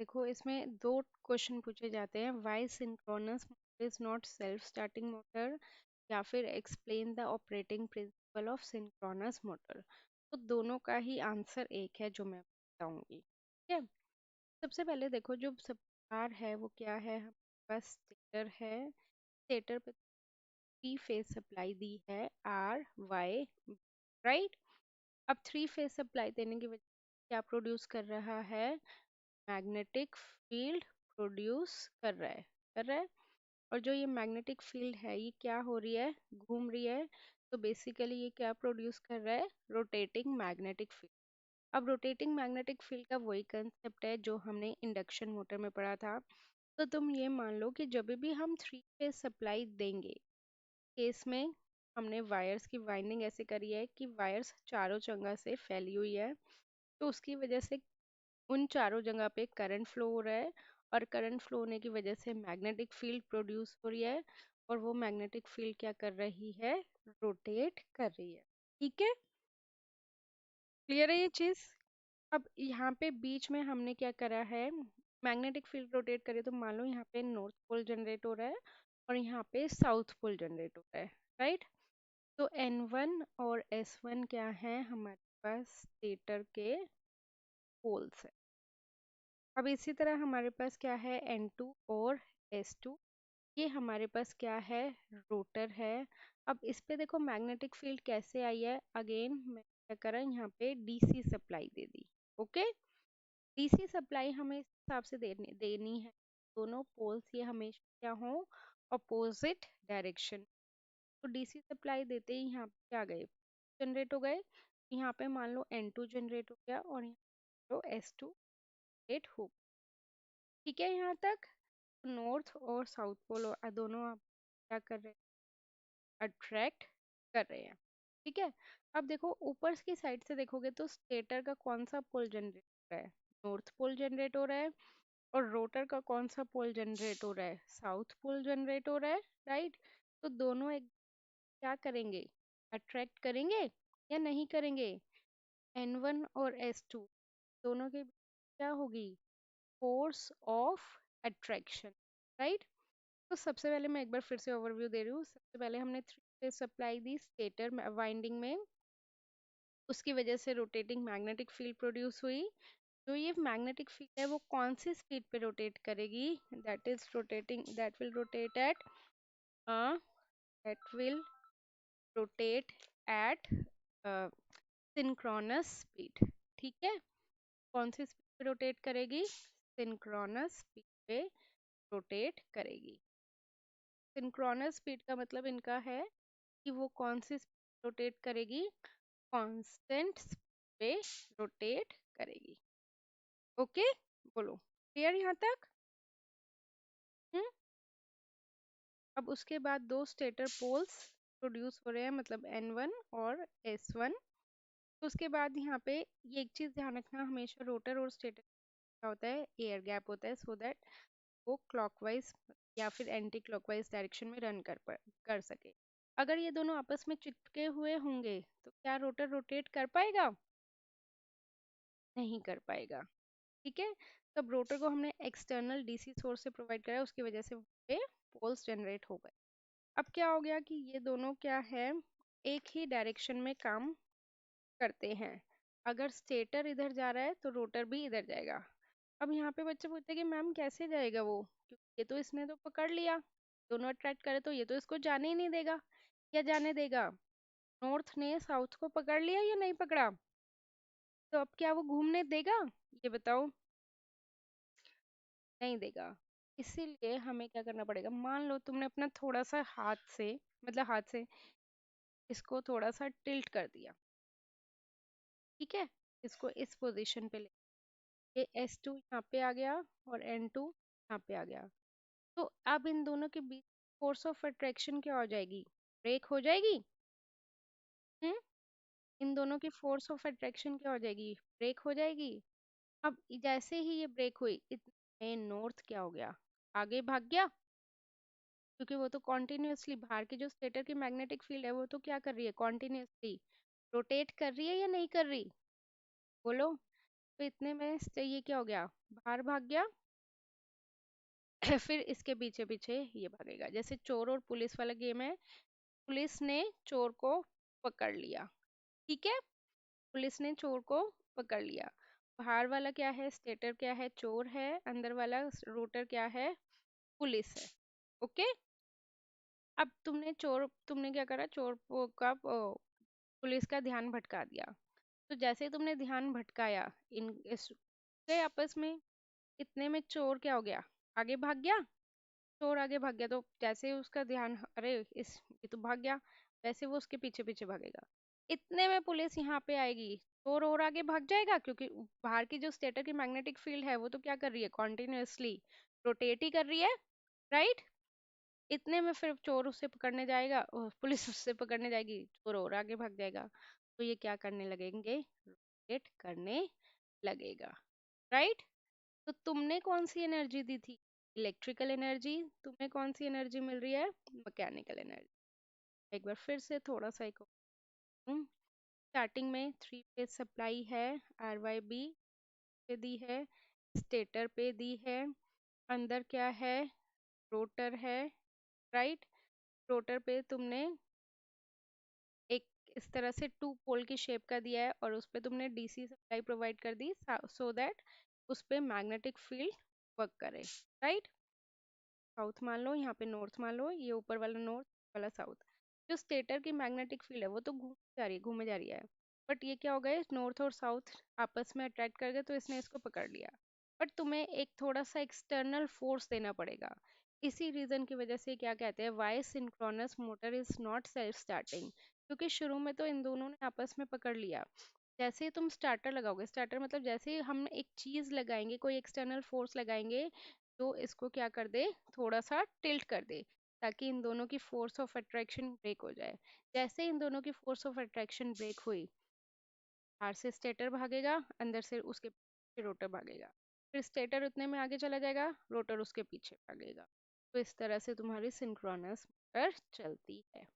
देखो इसमें दो क्वेश्चन पूछे जाते हैं, why synchronous motor is not self starting motor, या फिर explain the operating principle of synchronous motor. तो दोनों का ही आंसर एक है जो मैं बताऊंगी, ठीक है। सबसे पहले देखो जो सब तार है वो क्या है, हमारे पास स्टेटर है। स्टेटर पे थ्री फेज सप्लाई दी है आर वाई, राइट। अब थ्री फेज सप्लाई देने की वजह से क्या प्रोड्यूस कर रहा है, मैग्नेटिक फील्ड प्रोड्यूस कर रहा है। और जो ये मैग्नेटिक फील्ड है ये क्या हो रही है, घूम रही है। तो बेसिकली ये क्या प्रोड्यूस कर रहा है, रोटेटिंग मैग्नेटिक फील्ड। अब रोटेटिंग मैग्नेटिक फील्ड का वही कंसेप्ट है जो हमने इंडक्शन मोटर में पढ़ा था। तो तुम ये मान लो कि जब भी हम थ्री फेज सप्लाई देंगे, केस में हमने वायर्स की वाइंडिंग ऐसे करी है कि वायर्स चारों जगह से फैली हुई है। तो उसकी वजह से उन चारों जगह पे करंट फ्लो हो रहा है, और करंट फ्लो होने की वजह से मैग्नेटिक फील्ड प्रोड्यूस हो रही है। और वो मैग्नेटिक फील्ड क्या कर रही है, रोटेट कर रही है, ठीक है। क्लियर है ये चीज। अब यहाँ पे बीच में हमने क्या करा है, मैग्नेटिक फील्ड रोटेट करे तो मान लो यहाँ पे नॉर्थ पोल जनरेट हो रहा है और यहाँ पे साउथ पोल जनरेट हो रहा है, राइट। तो N1 और S1 क्या है, हमारे पास स्टेटर के पोल्स है। अब इसी तरह हमारे पास क्या है, N2 और S2, ये हमारे पास क्या है, रोटर है। अब इस पे देखो मैग्नेटिक फील्ड कैसे आई है, अगेन मैं क्या करा यहाँ पे डीसी सप्लाई दे दी, ओके। डीसी सप्लाई हमें इस हिसाब से देनी है, दोनों पोल्स ये हमेशा क्या हो, अपोजिट डायरेक्शन। तो डीसी सप्लाई देते ही यहाँ पे क्या गए, जनरेट हो गए। यहाँ पे मान लो N2 जनरेट हो गया और यहाँ तो S2 जनरेट हो, ठीक है। यहाँ तक नॉर्थ और साउथ पोल दोनों आप क्या कर रहे हैं, अट्रैक्ट कर रहे हैं, ठीक है। अब देखो ऊपर की साइड से देखोगे तो स्टेटर का कौन सा पोल जनरेट हो रहा है, नॉर्थ पोल जनरेट हो रहा है। और रोटर का कौन सा पोल जनरेट हो रहा है, साउथ पोल जनरेट हो रहा है, राइट। तो दोनों एक क्या करेंगे, अट्रैक्ट करेंगे या नहीं करेंगे। N1 और S2 दोनों के बीच क्या होगी, फोर्स ऑफ अट्रैक्शन, राइट। तो सबसे पहले मैं एक बार फिर से ओवरव्यू दे रही हूँ। सबसे पहले हमने थ्री फेज सप्लाई दी स्टेटर वाइंडिंग में, उसकी वजह से रोटेटिंग मैग्नेटिक फील्ड प्रोड्यूस हुई। जो ये मैग्नेटिक फील्ड है वो कौन सी स्पीड पे रोटेट करेगी, that is rotating, uh, that will rotate at synchronous speed, ठीक है। कौन सी स्पीड पे रोटेट करेगी, सिंक्रोनस स्पीड पे रोटेट करेगी। सिंक्रोनस स्पीड का मतलब इनका है कि वो कौन सी स्पीड रोटेट करेगी, कांस्टेंट पे रोटेट करेगी, ओके। बोलो क्लियर यहाँ तक। हम्म। अब उसके बाद दो स्टेटर पोल्स प्रोड्यूस हो रहे हैं, मतलब N1 और S1। तो उसके बाद यहाँ पे ये एक चीज ध्यान रखना, हमेशा रोटर और स्टेटर क्या होता है, एयर गैप होता है, सो दैट वो क्लॉकवाइज या फिर एंटी क्लॉकवाइज डायरेक्शन में रन कर सके। अगर ये दोनों आपस में चिपके हुए होंगे तो क्या रोटर रोटेट कर पाएगा, नहीं कर पाएगा, ठीक है। तब रोटर को हमने एक्सटर्नल डीसी सोर्स से प्रोवाइड कराया, उसकी वजह से वहाँ पे पोल्स जनरेट हो गए। अब क्या हो गया कि ये दोनों क्या है, एक ही डायरेक्शन में काम करते हैं। अगर स्टेटर इधर जा रहा है तो रोटर भी इधर जाएगा। अब यहाँ पे बच्चे पूछते हैं कि मैम कैसे जाएगा वो, क्योंकि ये तो इसने तो पकड़ लिया, दोनों अट्रैक्ट करे तो ये तो इसको जाने ही नहीं देगा। या जाने देगा, नॉर्थ ने साउथ को पकड़ लिया या नहीं पकड़ा, तो अब क्या वो घूमने देगा, ये बताओ, नहीं देगा। इसीलिए हमें क्या करना पड़ेगा, मान लो तुमने अपना थोड़ा सा हाथ से, मतलब हाथ से इसको थोड़ा सा टिल्ट कर दिया, ठीक है। इसको इस पोजीशन पे ले, ये S2 यहाँ पे आ गया और N2 यहाँ पे आ गया। तो अब इन दोनों के बीच फोर्स ऑफ अट्रैक्शन क्या हो जाएगी, ब्रेक हो जाएगी। हम्म। इन दोनों की फोर्स ऑफ अट्रैक्शन क्या हो जाएगी, ब्रेक हो जाएगी। अब जैसे ही ये ब्रेक हुई इतने नॉर्थ क्या हो गया, आगे भाग गया, क्योंकि वो तो कॉन्टिन्यूसली बाहर की जो स्टेटर की मैग्नेटिक फील्ड है वो तो क्या कर रही है, कॉन्टिन्यूसली रोटेट कर रही है या नहीं कर रही, बोलो। तो इतने में से ये क्या हो गया, बाहर भाग गया। फिर इसके पीछे पीछे ये भागेगा, जैसे चोर और पुलिस वाला गेम है। पुलिस ने चोर को पकड़ लिया, ठीक है, पुलिस ने चोर को पकड़ लिया। बाहर वाला क्या है, स्टेटर क्या है, चोर है, अंदर वाला रोटर क्या है, पुलिस है। ओके। अब तुमने क्या करा, का पुलिस का ध्यान भटका दिया। तो जैसे ही तुमने ध्यान भटकाया इस गए आपस में, इतने में चोर क्या हो गया, आगे भाग गया। चोर आगे भाग गया, तो जैसे ही उसका ध्यान, अरे इस ये तो भाग गया, वैसे वो उसके पीछे पीछे भागेगा। इतने में पुलिस यहाँ पे आएगी, चोर और आगे भाग जाएगा, क्योंकि बाहर की जो स्टेटर की मैग्नेटिक फील्ड है वो तो क्या कर रही है, कॉन्टिन्यूअसली रोटेट ही कर रही है, राइट। इतने में फिर चोर उससे पकड़ने जाएगा, पुलिस उससे पकड़ने जाएगी, चोर और आगे भाग जाएगा। तो ये क्या करने लगेंगे, रोटेट करने लगेगा, राइट। तो तुमने कौन सी एनर्जी दी थी, इलेक्ट्रिकल एनर्जी, तुम्हें कौन सी एनर्जी मिल रही है, मैकेनिकल एनर्जी। एक बार फिर से थोड़ा सा एक स्टार्टिंग में 3 फेज सप्लाई है, आर वाई बी पे दी है, स्टेटर पे दी है, अंदर क्या है, रोटर है, राइट। रोटर पे तुमने एक इस तरह से 2 पोल की शेप का दिया है, और उस पे तुमने डीसी सप्लाई प्रोवाइड कर दी, सो दैट उस पे मैग्नेटिक फील्ड वर्क करे, राइट। साउथ मान लो, यहाँ पे नॉर्थ मान लो, ये ऊपर वाला नॉर्थ वाला साउथ। जो स्टेटर की मैग्नेटिक फील्ड है वो तो घूमे जा रही है, बट ये क्या हो गए, नॉर्थ और साउथ आपस में अट्रैक्ट कर गए, तो इसने इसको पकड़ लिया। बट तुम्हें एक थोड़ा सा एक्सटर्नल फोर्स देना पड़ेगा। इसी रीजन की वजह से क्या कहते हैं, why synchronous motor is not self starting, क्योंकि शुरू में तो इन दोनों ने आपस में पकड़ लिया। जैसे ही तुम स्टार्टर लगाओगे, स्टार्टर मतलब जैसे ही हम एक चीज लगाएंगे, कोई एक्सटर्नल फोर्स लगाएंगे, तो इसको क्या कर दे, थोड़ा सा टिल्ट कर दे, ताकि इन दोनों की फोर्स ऑफ अट्रैक्शन ब्रेक हो जाए। जैसे इन दोनों की फोर्स ऑफ अट्रैक्शन ब्रेक हुई, बाहर से स्टेटर भागेगा, अंदर से उसके पीछे रोटर भागेगा। फिर स्टेटर उतने में आगे चला जाएगा, रोटर उसके पीछे भागेगा। तो इस तरह से तुम्हारी सिंक्रोनस मोटर चलती है।